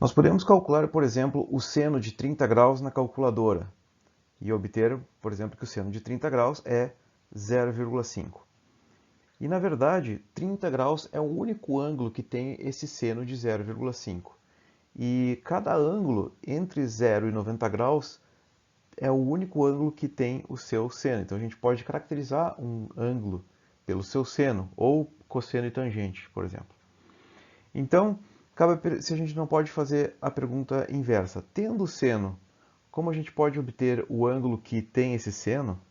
Nós podemos calcular, por exemplo, o seno de 30 graus na calculadora e obter, por exemplo, que o seno de 30 graus é 0,5. E, na verdade, 30 graus é o único ângulo que tem esse seno de 0,5. E cada ângulo entre 0 e 90 graus é o único ângulo que tem o seu seno. Então a gente pode caracterizar um ângulo pelo seu seno, ou cosseno e tangente, por exemplo. Então, se a gente não pode fazer a pergunta inversa. Tendo o seno, como a gente pode obter o ângulo que tem esse seno?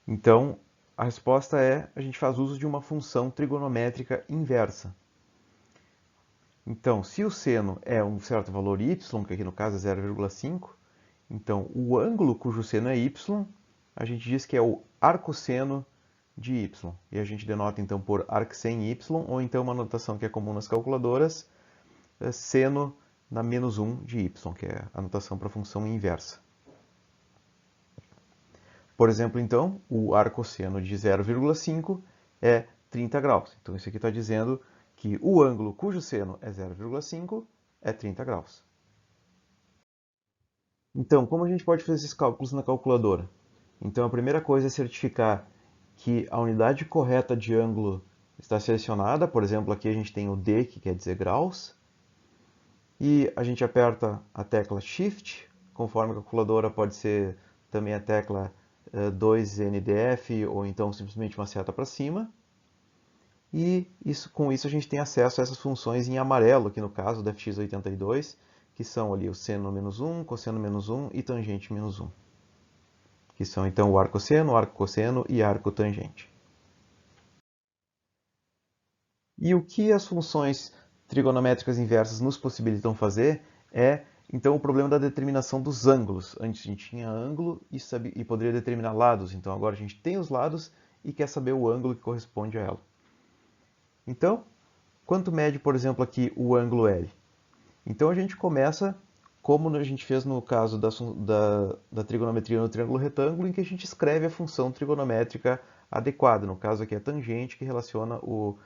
Então, a resposta é, a gente faz uso de uma função trigonométrica inversa. Então, se o seno é um certo valor y, que aqui no caso é 0,5, então o ângulo cujo seno é y, a gente diz que é o arcosseno de y. E a gente denota então por arcsem y, ou então uma notação que é comum nas calculadoras, seno na menos 1 de y, que é a notação para a função inversa. Por exemplo, então, o arcosseno de 0,5 é 30 graus. Então, isso aqui está dizendo que o ângulo cujo seno é 0,5 é 30 graus. Então, como a gente pode fazer esses cálculos na calculadora? Então, a primeira coisa é certificar que a unidade correta de ângulo está selecionada. Por exemplo, aqui a gente tem o D, que quer dizer graus. E a gente aperta a tecla Shift, conforme a calculadora pode ser também a tecla 2NDF ou então simplesmente uma seta para cima. E com isso a gente tem acesso a essas funções em amarelo, aqui no caso da fx82, que são ali o seno menos 1, cosseno menos 1 e tangente menos 1. Que são então o arcosseno, arcocosseno e arcotangente. E o que as funções trigonométricas inversas nos possibilitam fazer é, então, o problema da determinação dos ângulos. Antes a gente tinha ângulo e poderia determinar lados, então agora a gente tem os lados e quer saber o ângulo que corresponde a ela. Então, quanto mede, por exemplo, aqui o ângulo L? Então a gente começa, como a gente fez no caso da trigonometria no triângulo retângulo, em que a gente escreve a função trigonométrica adequada. No caso aqui é a tangente, que relaciona o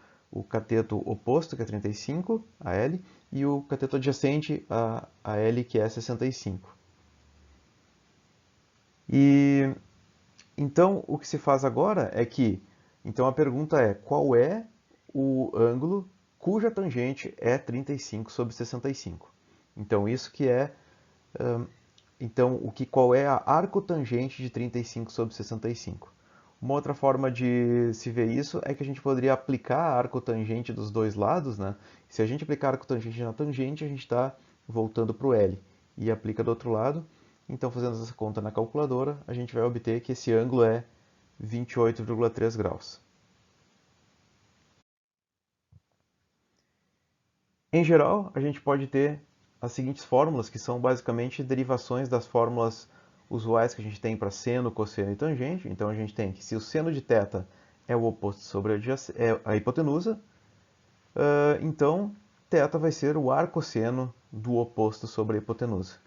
cateto oposto, que é 35, a L, e o cateto adjacente, a L, que é 65. E então o que se faz agora é que, então a pergunta é, qual é o ângulo cuja tangente é 35 sobre 65? Então isso que é, então qual é a arcotangente de 35 sobre 65? Uma outra forma de se ver isso é que a gente poderia aplicar a arcotangente dos dois lados, né? Se a gente aplicar a arcotangente na tangente, a gente está voltando para o L. E aplica do outro lado. Então, fazendo essa conta na calculadora, a gente vai obter que esse ângulo é 28,3 graus. Em geral, a gente pode ter as seguintes fórmulas, que são basicamente derivações das fórmulas usuais que a gente tem para seno, cosseno e tangente. Então a gente tem que se o seno de θ é o oposto sobre a hipotenusa, então θ vai ser o arcosseno do oposto sobre a hipotenusa.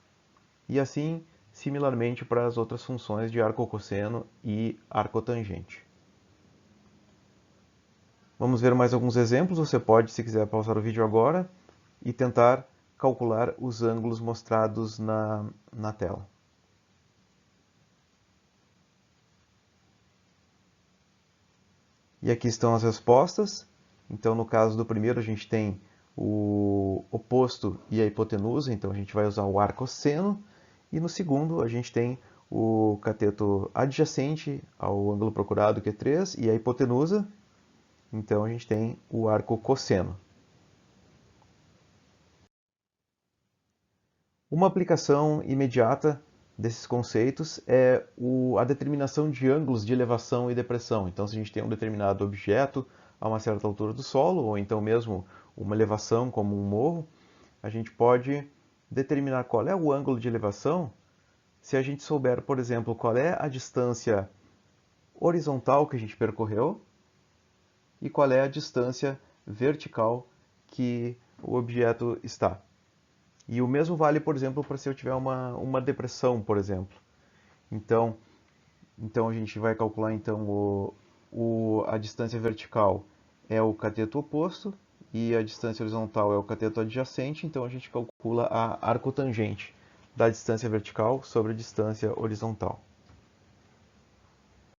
E assim, similarmente para as outras funções de arcocosseno e arcotangente. Vamos ver mais alguns exemplos. Você pode, se quiser, pausar o vídeo agora e tentar calcular os ângulos mostrados na tela. E aqui estão as respostas. Então, no caso do primeiro, a gente tem o oposto e a hipotenusa, então a gente vai usar o arcosseno. E no segundo, a gente tem o cateto adjacente ao ângulo procurado, que é 3, e a hipotenusa, então a gente tem o arcocosseno. Uma aplicação imediata desses conceitos é a determinação de ângulos de elevação e depressão. Então, se a gente tem um determinado objeto a uma certa altura do solo, ou então mesmo uma elevação como um morro, a gente pode determinar qual é o ângulo de elevação se a gente souber, por exemplo, qual é a distância horizontal que a gente percorreu e qual é a distância vertical que o objeto está. E o mesmo vale, por exemplo, para se eu tiver uma depressão, por exemplo. Então a gente vai calcular então a distância vertical é o cateto oposto e a distância horizontal é o cateto adjacente, então a gente calcula a arcotangente da distância vertical sobre a distância horizontal.